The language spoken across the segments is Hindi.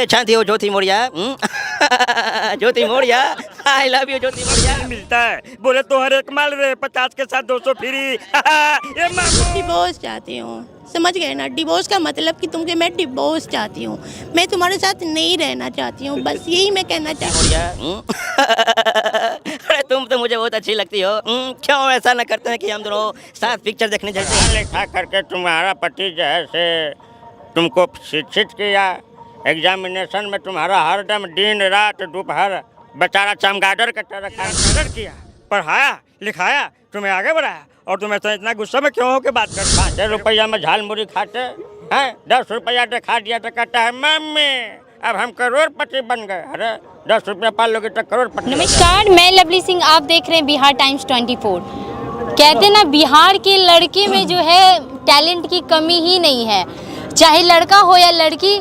कैसे जानती हो ज्योति मौर्य? ज्योति मौर्य, आई लव यू ज्योति मौर्य। मिलता है बोले तो हर एक माल रहे 50 के साथ 200 फ्री। ये डिवोर्स चाहती हूँ, समझ गए ना? डिवोर्स का मतलब कि तुमसे मैं डिवोर्स चाहती हूँ, मैं तुम्हारे साथ नहीं रहना चाहती हूँ, बस यही मैं कहना चाहती हूँ। अरे तुम तो मुझे बहुत अच्छी लगती हो। क्यों ऐसा न करते हैं कि हम दोनों साथ पिक्चर देखने चलते हैं? लिखा करके तुम्हारा पति जो है से तुमको शिक्षित किया, एग्जामिनेशन में तुम्हारा हरदम दिन रात दोपहर बेचारा चमगादड़ का तरह काम किया, पढ़ाया लिखाया, तुम्हें आगे बढ़ाया, और तुम ऐसा इतना गुस्सा में क्यों हो के बात कर? 5 रुपया में झाल मुड़ी खाते हैं, 10 रुपया दिखा दिया तो कहता है मम्मी अब हम करोड़पति बन गए। अरे 10 रुपया पाल लोगे तो करोड़पति। नमस्कार, मैं लवली सिंह, आप देख रहे हैं बिहार टाइम्स 24। कहते ना बिहार के लड़के में जो है टैलेंट की कमी ही नहीं है, चाहे लड़का हो या लड़की,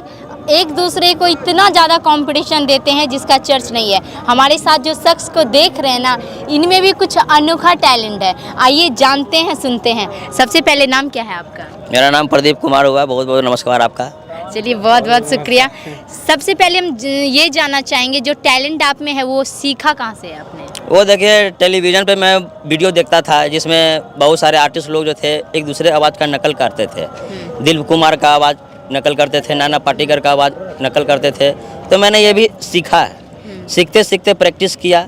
एक दूसरे को इतना ज़्यादा कंपटीशन देते हैं जिसका चर्च नहीं है। हमारे साथ जो शख्स को देख रहे हैं ना, इनमें भी कुछ अनोखा टैलेंट है। आइए जानते हैं, सुनते हैं। सबसे पहले नाम क्या है आपका? मेरा नाम प्रदीप कुमार हुआ। बहुत बहुत नमस्कार आपका। चलिए, बहुत बहुत शुक्रिया। सबसे पहले हम ये जानना चाहेंगे, जो टैलेंट आप में है वो सीखा कहाँ से है आपने? वो देखिए, टेलीविज़न पे मैं वीडियो देखता था जिसमें बहुत सारे आर्टिस्ट लोग जो थे एक दूसरे आवाज़ का नकल करते थे। दिलीप कुमार का आवाज़ नकल करते थे, नाना पाटेकर का आवाज़ नकल करते थे, तो मैंने ये भी सीखा है। सीखते सीखते प्रैक्टिस किया,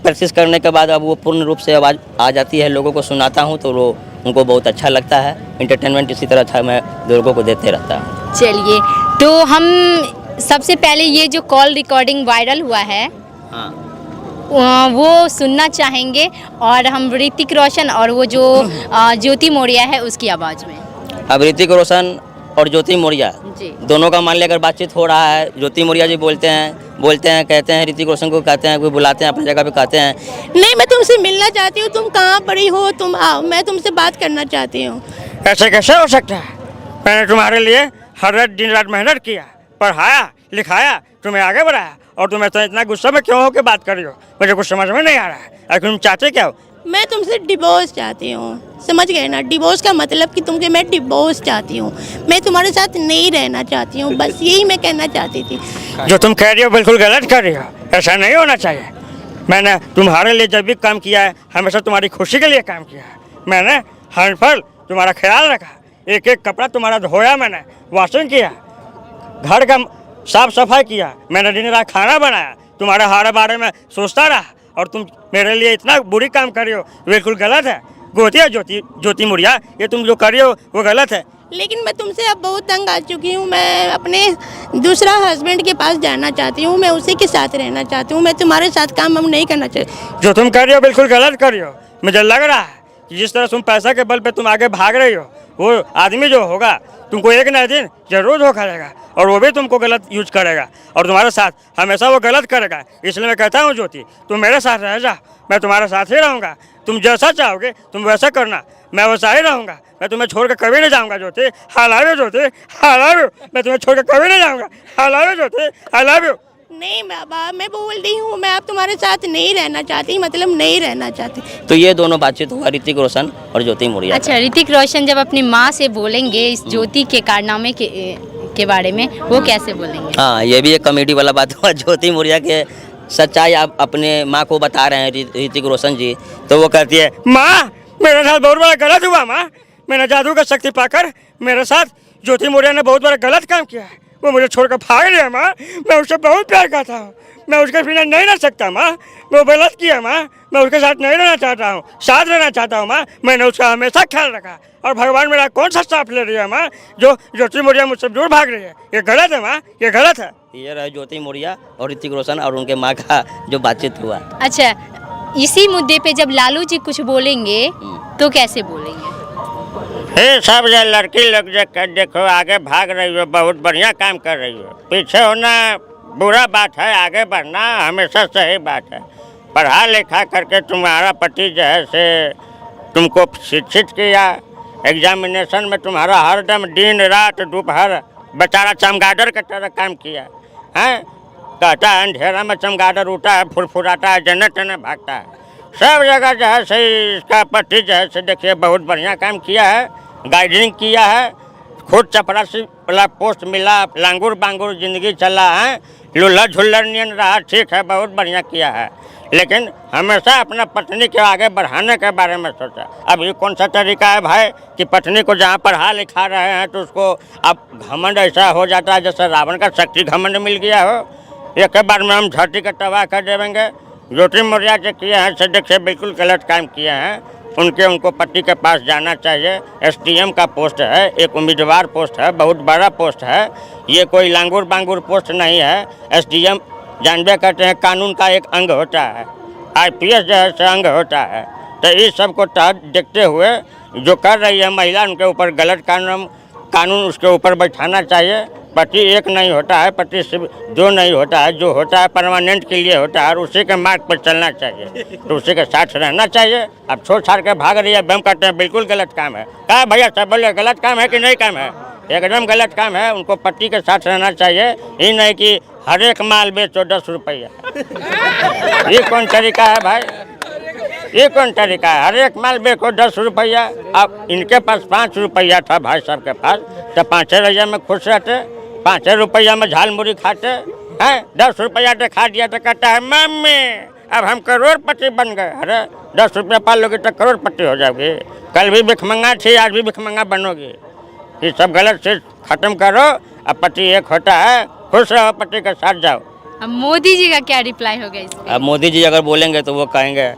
प्रैक्टिस करने के बाद अब वो पूर्ण रूप से आवाज़ आ जाती है। लोगों को सुनाता हूँ तो वो उनको बहुत अच्छा लगता है। एंटरटेनमेंट इसी तरह अच्छा मैं लोगों को देते रहता हूँ। चलिए, तो हम सबसे पहले ये जो कॉल रिकॉर्डिंग वायरल हुआ है, हाँ, वो सुनना चाहेंगे, और हम ऋतिक रोशन और वो जो ज्योति मौर्य है उसकी आवाज़ में। अब ऋतिक रोशन और ज्योति मौर्य दोनों का मान लिया अगर बातचीत हो रहा है, ज्योति मौर्य जी बोलते हैं कहते हैं, ऋतिक रोशन को कहते हैं, कोई बुलाते हैं अपनी जगह पे, कहते हैं नहीं, मैं तुमसे मिलना चाहती हूँ, तुम कहाँ पड़ी हो, तुम आओ, मैं तुमसे बात करना चाहती हूँ। ऐसे कैसे हो सकता है? मैंने तुम्हारे लिए हर दिन रात मेहनत किया, पढ़ाया लिखाया, तुम्हें आगे बढ़ाया, और तुम ऐसा इतना गुस्सा में क्यों हो के बात कर रही हो? मुझे कुछ समझ में नहीं आ रहा है। अगर तुम चाहते क्या हो? मैं तुमसे डिवोर्स चाहती हूँ, समझ गए ना? डिवोर्स का मतलब कि तुमसे मैं डिवोर्स चाहती हूँ, मैं तुम्हारे साथ नहीं रहना चाहती हूँ, बस यही मैं कहना चाहती थी। जो तुम कह रही हो बिल्कुल गलत कर रही हो, ऐसा नहीं होना चाहिए। मैंने तुम्हारे लिए जब भी काम किया है हमेशा तुम्हारी खुशी के लिए काम किया है। मैंने हर पल तुम्हारा ख्याल रखा, एक एक कपड़ा तुम्हारा धोया, मैंने वॉशिंग किया, घर का साफ सफाई किया, मैंने दिन रात खाना बनाया, तुम्हारे हर बारे में सोचता रहा, और तुम मेरे लिए इतना बुरी काम कर रही हो, बिल्कुल गलत है। गोतिया ज्योति मौर्य, ये तुम जो कर रही हो वो गलत है। लेकिन मैं तुमसे अब बहुत तंग आ चुकी हूँ, मैं अपने दूसरा हस्बैंड के पास जाना चाहती हूँ, मैं उसी के साथ रहना चाहती हूँ, मैं तुम्हारे साथ काम हम नहीं करना चाहती। जो तुम कर रही हो बिल्कुल गलत कर रही हो। मुझे लग रहा है कि जिस तरह तुम पैसा के बल पे तुम आगे भाग रही हो, वो आदमी जो होगा तुमको एक न दिन जरूर धोखा देगा, और वो भी तुमको गलत यूज करेगा, और तुम्हारे साथ हमेशा वो गलत करेगा। इसलिए मैं कहता हूँ ज्योति, तुम मेरे साथ रह जा, मैं तुम्हारे साथ ही रहूँगा। तुम जैसा चाहोगे तुम वैसा करना, मैं वैसा ही रहूँगा, मैं तुम्हें छोड़ कर कभी नहीं जाऊँगा Jyoti. I love you Jyoti, I love you, मैं तुम्हें छोड़ कर कभी नहीं जाऊँगा। I love you Jyoti, I love you. नहीं बाबा, मैं बोल रही हूँ, मैं अब तुम्हारे साथ नहीं रहना चाहती, मतलब नहीं रहना चाहती। तो ये दोनों बातचीत हुआ ऋतिक रोशन और ज्योति मौर्य। अच्छा, ऋतिक रोशन जब अपनी माँ से बोलेंगे इस ज्योति के कारनामे के बारे में, वो कैसे बोलेंगे? हाँ, ये भी एक कॉमेडी वाला बात हुआ। ज्योति मौर्य के सच्चाई आप अपने माँ को बता रहे हैं ऋतिक रोशन जी, तो वो कहती है, माँ मेरे साथ बहुत बड़ा गलत हुआ। माँ, मैंने जादू का शक्ति पाकर मेरे साथ ज्योति मौर्य ने बहुत बड़ा गलत काम किया है, वो मुझे छोड़कर भाग रही है। माँ, मैं उससे बहुत प्यार करता हूँ, मैं उसके बिना नहीं रह सकता। माँ, वो गलत किया। माँ, मैं उसके साथ नहीं रहना चाहता हूँ, साथ रहना चाहता हूँ। माँ, मैंने उसका हमेशा ख्याल रखा, और भगवान मेरा कौन सा साथ ले रही है? माँ, जो ज्योति मौर्य मुझसे दूर भाग रही है, ये गलत है। माँ, ये गलत है। ये रहे ज्योति मौर्य और ऋतिक रोशन और उनके माँ का जो बातचीत हुआ। अच्छा, इसी मुद्दे पे जब लालू जी कुछ बोलेंगे तो कैसे बोलेंगे? हे सब ये लड़की लोग जो देखो आगे भाग रही हो, बहुत बढ़िया काम कर रही हो। पीछे होना बुरा बात है, आगे बढ़ना हमेशा सही बात है। पढ़ा लिखा करके तुम्हारा पति जो है से तुमको शिक्षित किया, एग्जामिनेशन में तुम्हारा हरदम दिन रात दोपहर बेचारा चमगादड़ का तरह काम किया है। कहता है अंधेरा में चमगादड़ उठा है, फुरफुराता है, जन्नत तन्नत भागता है। सब जगह जो है सही इसका पति जो है से देखिए बहुत बढ़िया काम किया है, गाइडिंग किया है, खुद चपरासी वाला पोस्ट मिला, लांगुर बांगुर जिंदगी चला है, लुल्ला झुल्लर नियन रहा, ठीक है, बहुत बढ़िया किया है, लेकिन हमेशा अपना पत्नी के आगे बढ़ाने के बारे में सोचा। अब ये कौन सा तरीका है भाई कि पत्नी को जहाँ पढ़ा लिखा रहे हैं तो उसको अब घमंड ऐसा हो जाता है जैसे रावण का शक्ति घमंड मिल गया हो, एक के बार में हम धरती का तबाह कर देंगे। ज्योति मौर्य जो किए हैं सदक से बिल्कुल गलत काम किए हैं। उनको पति के पास जाना चाहिए। SDM का पोस्ट है, एक उम्मीदवार पोस्ट है, बहुत बड़ा पोस्ट है, ये कोई लांगुर बांगुर पोस्ट नहीं है। SDM जानबे करते हैं कानून का एक अंग होता है, IPS जो है से अंग होता है। तो इस सब को तहत देखते हुए जो कर रही है महिला, उनके ऊपर गलत कानून उसके ऊपर बैठाना चाहिए। पति एक नहीं होता है, पति सिर्फ दो नहीं होता है, जो होता है परमानेंट के लिए होता है और उसी के मार्ग पर चलना चाहिए, तो उसी के साथ रहना चाहिए। अब छोड़ छाड़ के भाग रही है, हम करते हैं बिल्कुल गलत काम है। कहा भैया सब बोले गलत काम है कि नहीं काम है? एकदम गलत काम है। उनको पति के साथ रहना चाहिए, ये नहीं कि हर एक माल बेचो 10 रुपया। ये कौन तरीका है भाई? ये कौन तरीका है? हर एक माल बेचो 10 रुपया। अब इनके पास 5 रुपया था भाई साहब के पास, तो 5 रुपया में खुश रहते, 5 रुपया में झाल मुड़ी खाते हैं। 10 रुपया तो खा दिया तो कहता है मम्मी अब हम करोड़पति बन गए। अरे 10 रुपया पाल लोगे तो करोड़पति हो जाओगे। कल भी भिखमंगा थी, आज भी भिखमंगा बनोगे। ये सब गलत चीज खत्म करो। अब पति एक होता है, खुश रहो, पति के साथ जाओ। अब मोदी जी का क्या रिप्लाई होगा इस पे? अब मोदी जी अगर बोलेंगे तो वो कहेंगे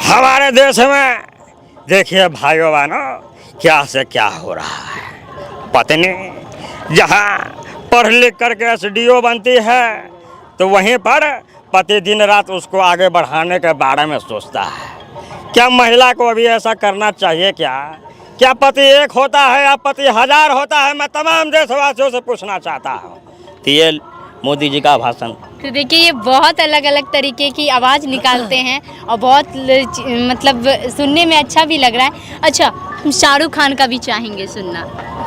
हमारे देश में देखिए भाइयों बहनों क्या से क्या हो रहा है। पत्नी जहाँ पढ़ लिख करके SDO बनती है तो वहीं पर पति दिन रात उसको आगे बढ़ाने के बारे में सोचता है। क्या महिला को अभी ऐसा करना चाहिए क्या? क्या पति एक होता है या पति 1000 होता है? मैं तमाम देशवासियों से पूछना चाहता हूँ। तो ये मोदी जी का भाषण। तो देखिए ये बहुत अलग अलग तरीके की आवाज़ निकालते हैं और बहुत मतलब सुनने में अच्छा भी लग रहा है। अच्छा, हम शाहरुख खान का भी चाहेंगे सुनना।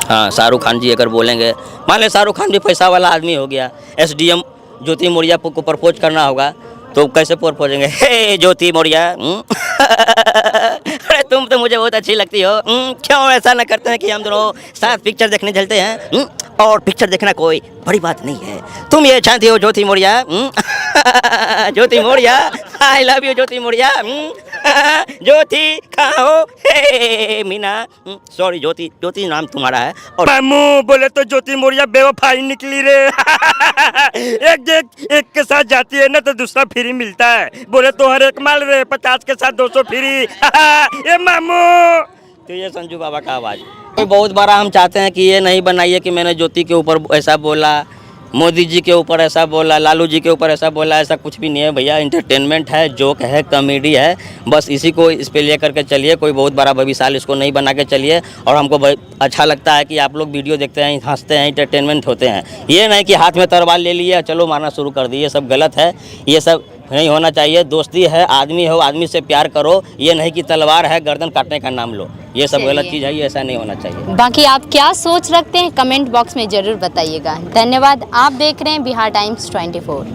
हाँ, शाहरुख खान जी अगर बोलेंगे, मान लें शाहरुख खान भी पैसा वाला आदमी हो गया, SDM ज्योति मौर्य को प्रपोज करना होगा तो कैसे प्रपोजेंगे? हे ज्योति मौर्य, अरे तुम तो मुझे बहुत अच्छी लगती हो, क्यों ऐसा न करते हैं कि हम दोनों साथ पिक्चर देखने चलते हैं? और पिक्चर देखना कोई बड़ी बात नहीं है। तुम ये चाहती हो ज्योति मौर्य? ज्योति मौर्य, आई लव यू ज्योति मौर्य। ज्योति कहाँ हो? हे मीना, सॉरी ज्योति नाम तुम्हारा है। और मामू बोले तो ज्योति मौर्य बेवफाई निकली रे। एक के साथ जाती है ना तो दूसरा फ्री मिलता है। बोले तो हर एक माल रे 50 के साथ 200 फ्री। ये मामू। तो ये संजू बाबा का आवाज़ कोई बहुत बड़ा हम चाहते हैं कि ये नहीं बनाइए कि मैंने ज्योति के ऊपर ऐसा बोला, मोदी जी के ऊपर ऐसा बोला, लालू जी के ऊपर ऐसा बोला। ऐसा कुछ भी नहीं है भैया, इंटरटेनमेंट है, जोक है, कॉमेडी है, बस इसी को इस पे ले करके चलिए। कोई बहुत बड़ा भविष्य इसको नहीं बना के चलिए। और हमको अच्छा लगता है कि आप लोग वीडियो देखते हैं, हंसते हैं, इंटरटेनमेंट होते हैं। ये नहीं कि हाथ में तलवार ले लिए चलो मारना शुरू कर दिए, सब गलत है। ये सब नहीं होना चाहिए। दोस्ती है, आदमी हो, आदमी से प्यार करो। ये नहीं कि तलवार है गर्दन काटने का नाम लो, ये सब गलत चीज़ है, ये ऐसा नहीं होना चाहिए। बाकी आप क्या सोच रखते हैं कमेंट बॉक्स में ज़रूर बताइएगा। धन्यवाद। आप देख रहे हैं बिहार टाइम्स 24।